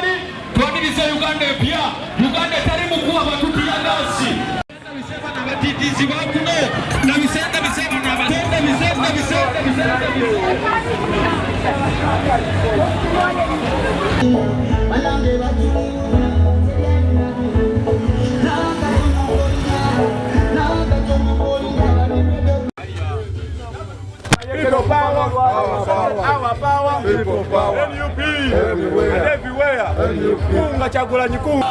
Januari twaniriza Uganda pia Uganda tari mukuwa batutia gasi bisema na batitizi bakuno na bisenda bisema na batenda bisenda balange batu People power, our power, people power, NUP, everywhere, Kunga chakula nyikunga.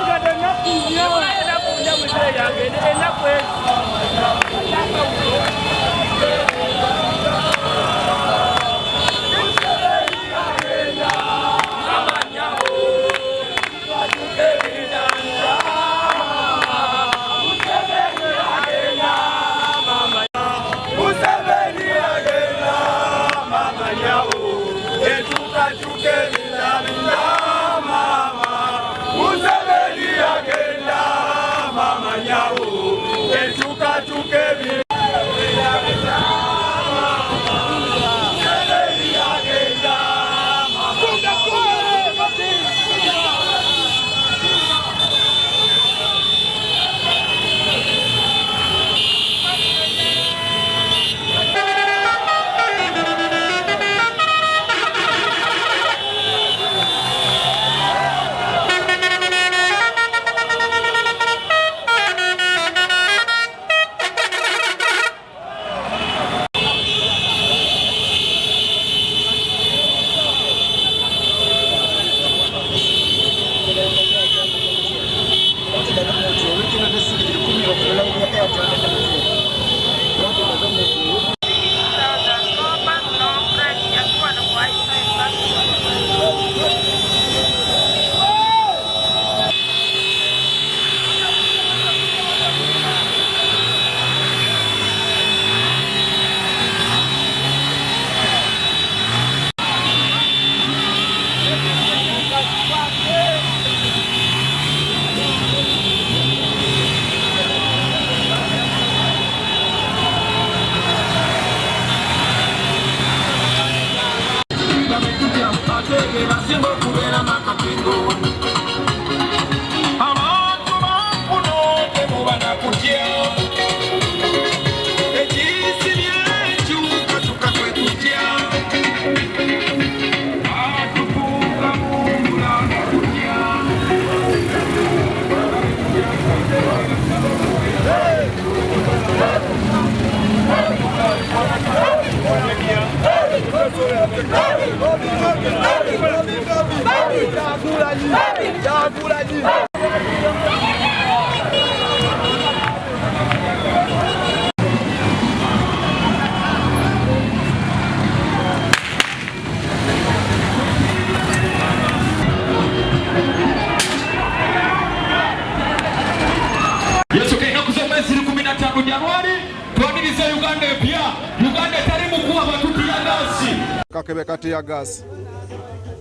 Januari twaniriza Uganda pia Uganda tari mukuwa batutia gasi kakebe kati ya gasi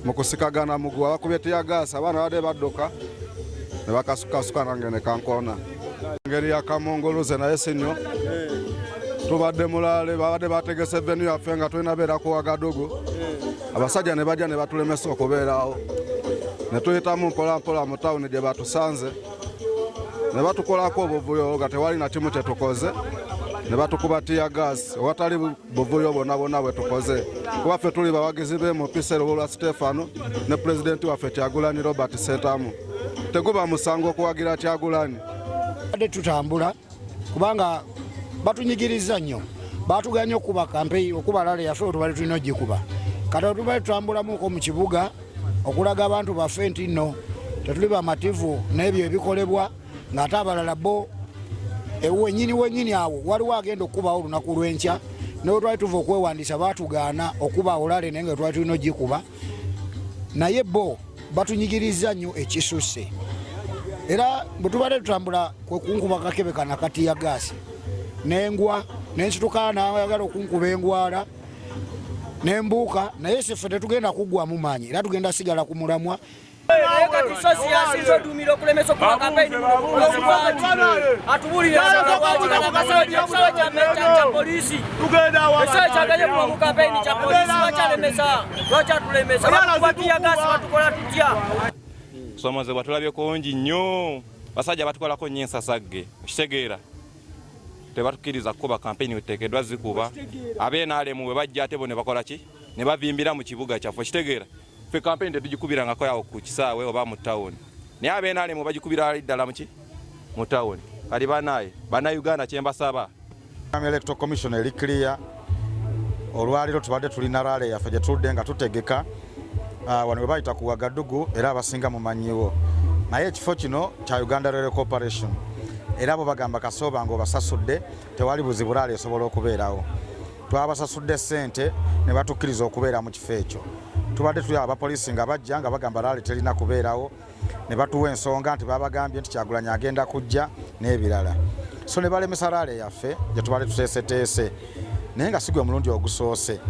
mukusikagana mugwa bakubete ya gasi abana bade badoka ne bakasuka nangene kankona ngeri ya kamongoloze na esenyo tubadde mulale babade bategese venue ya fenga twina bera ko agadogo abasajja ne bajja ne batulemesa okubeerawo ne tuyita mu mpola mu town je batusanze ne batukolako obuvuyo nga tewali na timu tetukoze ne batukubatia gas watali buvuyo bonna bwe tukoze kuba ffe tuli bawagizi mu pisero olwa Stefano ne president waffe Kyagulanyi Robert Sentamu teguba musango okuwagira Kyagulanyi ade tutambula kubanga batunyigiriza nnyo batuganya okuba campaign okubalala yaffe tubali tulina ogikuba kati tubali tutambulamu ko mu kibuga okulaga abantu baffe nti nno tetuli bamativu n'ebyo ebikolebwa ng'ate abalala bo wenyini awo waliwo agenda okubawo olunaku lw'enkya naye twali tuva okwewandiisa baatugaana okuba olale naye nga twali tulina ogikuba naye bo batunyigiriza nnyo ekisusse era bwe tubadde tutambula kwe kunkuba kakebe kana kati ya gaasi n'engwa n'ensituka n'ayagala okunkuba engwala n'embuuka naye seffe tetugenda kuggwamu maanyi era tugenda sigala ku mulamwa kusomozebwa tulabye kungi nnyo basajja batukolako nnyo ensasagge okitegeera tebatukiriza kuba kampeni weteekeddwa zikuba ab'NRM bwe bajja ate bo ne bakola ki ne bavimbira mu kibuga kyaffe okitegeera ffe kampeni tetugikubirangako yawo ku kisaawe oba mu tawuni naye ab'NRM bagikubira ddala muki mu tawuni kali bannayuganda kyembasaba Electoral Commission eri clear olwaliro tubadde tulina rale yaffe gye tuludde nga tutegeka wano we bayita ku Wagadugu era abasinga mumanyiwo naye ekifo kino kya Uganda Railway Corporation era abo bagamba kasooba ng'obasasudde tewali buzibu rale esobola okubeerawo twabasasudde ssente ne batukkiriza okubeera mu kifo ekyo tubadde tuli abapoliisi nga bajja nga bagamba rale terina kubeerawo ne batuwa ensonga nti babagambye nti Kyagulanyi agenda kujja n'ebirala so ne balemesa rale yaffe gye tubadde tuteeseteese naye nga sigwe omulundi ogusoose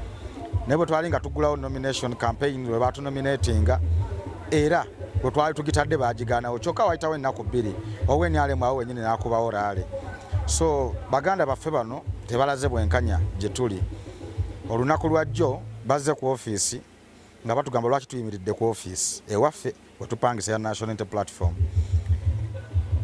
naye bwe twali nga tugulawo nomination campaign bwe batunominatinga era bwe twali tugitadde bagigaanawo kyokka wayitawo ennaku bbiri NRM awo wennyini n'akubawo rale so baganda baffe bano tebalaze bwenkanya gye tuli olunaku lwajjo bazze ku ofiisi nga batugamba lwaki tuyimiridde ku ofiisi ewaffe wetupangisa ya National Unity Platform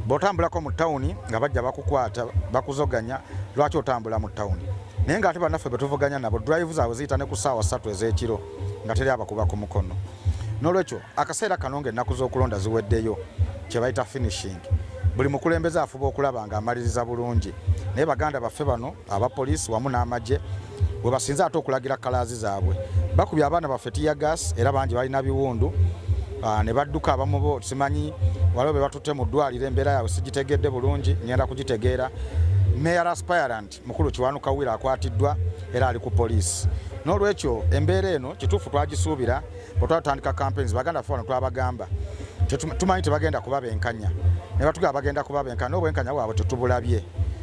bw'otambulako mu tawuni nga bajja bakukwata bakuzoganya lwaki otambula mu tawuni naye ng'ate bannaffe be tuvuganya nabo drive zaabwe ziyita ne ku ssaawa 3 ez'ekiro nga teri abakuba ku mukono n'olwekyo akaseera kano ng'ennaku z'okulonda ziweddeyo kye bayita finishing buli mukulembeze afuba okulaba ng'amaliriza bulungi naye baganda baffe bano abapoliisi wamu n'amagye bwe basinze ate okulagira kalaazi zaabwe bakubye abaana baffe tiyagas era bangi balina biwundu ne badduka abamu bo simanyi waliwo be batutte mu ddwaliro embeera yaabwe sigitegedde bulungi ngenda kugitegeera Mayor aspirant mukulu Kiwanuka Wira akwatiddwa era ali ku poliisi n'olwekyo embeera eno kituufu twagisuubira bwe twatandika campaigns baganda ffe twabagamba tumanyi tebagenda kubabenkanya ne batugamba bagenda kubabenkanya n'obwenkanya bwabwe tetubulabye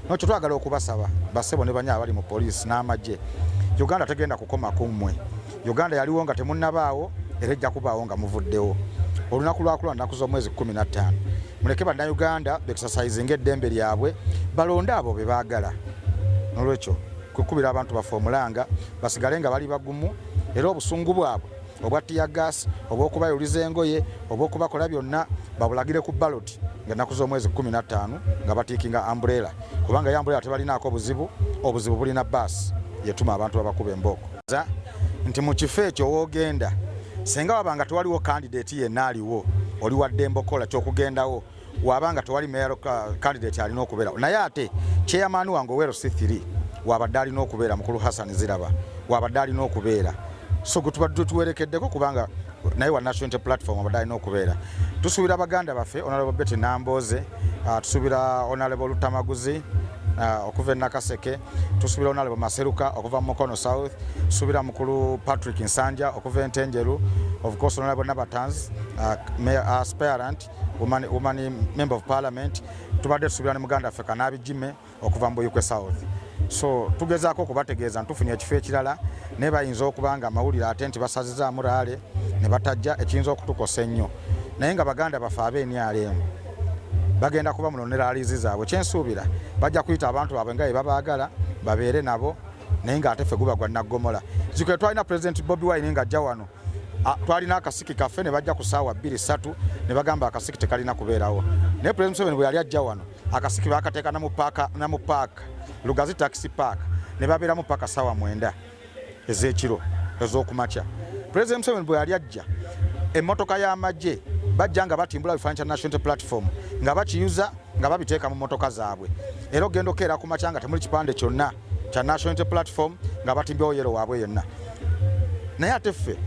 n'ekyo twagala okubasaba bassebo ne banya abali mu poliisi n'amagye Uganda tegenda kukoma ku mmwe Uganda yaliwo nga temunnabaawo era ejja kubaawo nga muvuddewo olunaku lwakulwa nnaku z'omwezi 15 muleke bannayuganda exercising eddembe lyabwe balonde abo be baagala n'olwekyo kukubira abantu baffe omulanga basigale nga bali bagumu era obusungu bwabwe obwa tiyagas obw'okubayuliza engoye obw'okubakola byonna babulagire ku ballot ng'ennaku z'omwezi 15 nga batiikinga umbrella kubanga umbrella tebalinaako obuzibu bulina baasi yetuma abantu babakuba embooko nti mu kifo ekyo woogenda senga wabanga tewaliwo candidate yenna aliwo oli wadde embokola kyokugendawo wabanga tewali mayor candidate alina okubeerawo naye ate chairman wange Owero C3 wabadde alina okubeera mukulu Hassan Ziraba wabadde alina okubeera so gutubadde tuwerekeddeko kubanga naye wa National Unity Platform wabadde alina okubeera tusuubira baganda baffe Honorable Betty Namboze tusuubira Honorable Lutamaguzi okuva e Nakaseke tusuubira Honorable Maseruka okuva mu Mukono South tusuubira mukulu Patrick Nsanja okuva e Ntenjeru of course Honorable Nabatans Mayor aspirant woman member of parliament tubadde tusuubira ne muganda ffe Kanabi Jime okuva mu Buyikwe South so tugezaako okubategeeza ntufunye ekifo ekirala naye bayinza okubanga amawulire ate nti basazizaamu rale ne batajja ekiyinza okutukosa ennyo naye nga baganda baffe ab'NRM bagenda kuba munonera alizi zaabwe kyensuubira bajja kuyita abantu baabwe nga babaagala babeere nabo naye ng'ate ffe guba gwa naggomola zikwe twalina President Bobi Wine ng'ajja wano twalina akasiki kaffe ne bajja ku ssaawa 2-3 ne bagamba akasiki tekalina kubeerawo naye President Museveni bwe yali ajja wano akasiki baakateeka na mu paaka Lugazi taxi park ne babeeramu paka ssaawa 9 ez'ekiro ez'okumakya President Museveni bwe yali ajja emmotoka y'amagye bajja nga batimbula bifaananyi kya National Unity Platform nga bakiyuza nga babiteeka mu mmotoka zaabwe era ogenda okeera ku makya nga temuli kipande kyonna kya National Unity Platform nga batimbyewo yero waabwe yonna naye ate ffe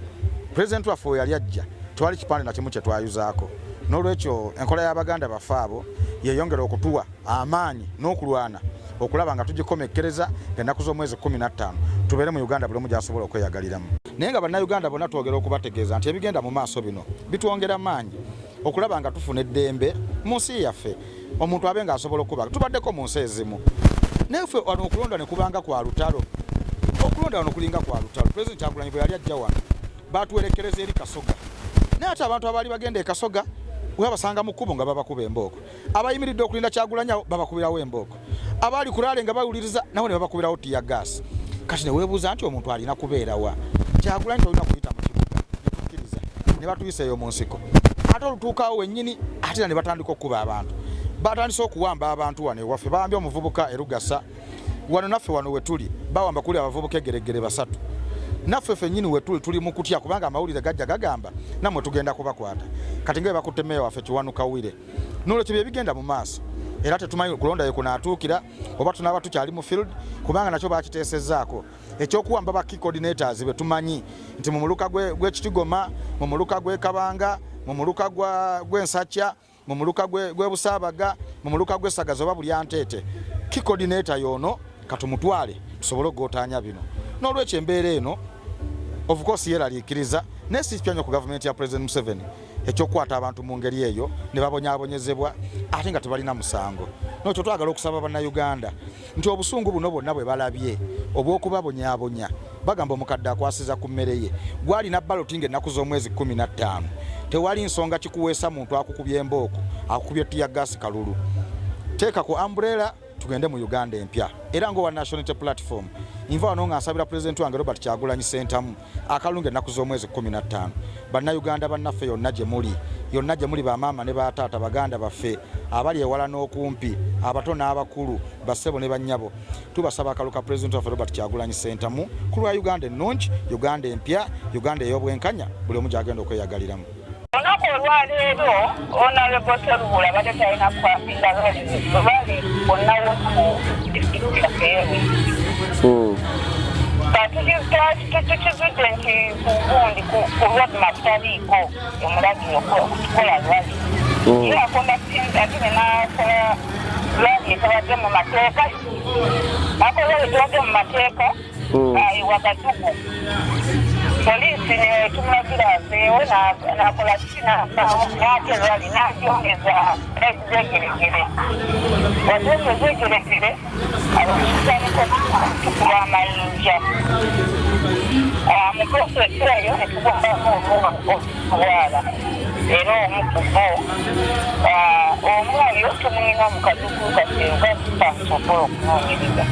President waffe we yali ajja twali kipande na kimu kye twayuzaako n'olwekyo enkola y'abaganda baffe abo yeyongera okutuwa amaanyi n'okulwana okulaba nga tugikomekkereza ng'ennaku z'omwezi 15 tubeere mu Uganda buli omu gy'asobola okweyagaliramu naye nga bannayuganda bonna twogera okubategeeza nti ebigenda mu maaso bino bitwongera maanyi okulaba nga tufuna eddembe mu nsi yaffe omuntu abe ng'asobola okuba tubaddeko mu nsi ezimu naye ffe wano okulonda ne kubanga kwa lutalo okulonda wano kulinga kwa lutalo President Kyagulanyi bwe yali ajja wano baatuwerekereza eri Kasoga naye ate abantu abaali bagenda e Kasoga wabasanga mu kkubo nga babakuba embooko abayimiridde okulinda Kyagulanyi babakubirawo embooko abaali ku rale nga bawuliriza nawe ne babakubirawo tiyagas kati ne weebuuza nti omuntu alina kubeerawa Kyagulanyi tolina kuyita mu kibuga netukkiriza ne batuyisa eyo mu nsiko ate olutuukawo wennyini ate ne batandika okuba abantu batandise okuwamba abantu wano ewaffe bawambye omuvubuka erugasa wano naffe wano wetuli bawamba kuli abavubuka egeregere basatu naffe fennyini wetuli tuli mu kutya kubanga amawulire gajja gagamba namwe tugenda kubakwata kati ngebe bakutte meeya waffe Kiwanuka Wire n'olwekyo bye bigenda mu maaso era tetumanyi kulonda ye kunaatuukira oba tunaaba tukyali mu field kubanga nakyo bakiteesezzaako ekyokuwamba ba key coordinators be tumanyi nti mu muluka gw'Ekitigoma mu muluka gw'Ekabanga mu muluka gw'Ensakya mu muluka gw'Ebusaabaga mu muluka gw'Essagaza oba buli Anteete key coordinator yono katumutwale tusobole okugotaanya bino n'olwekyo embeera eno of course yeraliikiriza nesipyanyo ku gavumenti ya President Museveni ekyokukwata abantu mu ngeri eyo ne babonyaabonyezebwa ate nga tebalina musango n'ekyo twagala okusaba bannayuganda nti obusungu buno bwonna bwe balabye obw'okubabonyaabonya bagamba omukadde akwasiza ku mmere ye gwalina balloting ennaku z'omwezi 15 tewali nsonga kikuweesa muntu akukubye embooko akukubye tiyagasi kalulu teeka ku umbrella tugende mu Uganda empya era ngo wa National Unity Platform inva wano nga nsabira President wange Robert Kyagulanyi Ssentamu akalunge ennaku z'omwezi 15 bannayuganda bannaffe yonna gye muli bamaama ne bataata baganda baffe abali ewala n'okumpi abato n'abakulu bassebo ne bannyabo tubasaba akaluka President waffe Robert Kyagulanyi Ssentamu ku lwa Uganda ennungi Uganda empya Uganda ey'obwenkanya buli omu gy'agenda okweyagaliramu. Olunaku olwaleero Honorable Serubula badde talina kwapinga bali bonna womu disitulikiti yaffe tukizudde nti kugundi ku roadmap taliiko omulagiro okutukola lwali ye akondakitinga ate nenakola lwali etebadde mu mateeka akola etebadde mu mateeka wagadugu polisi netumulagira azeewo nakola nate lwali nagyongeza ezegeregere wazeezo ezegeregere abakisaniko tukuba amayinja muprosesi eyo netugombamu okutwala era omu ku bo omwoyo tumulina mu kadugu kaseero gatutansobola okunoonyereza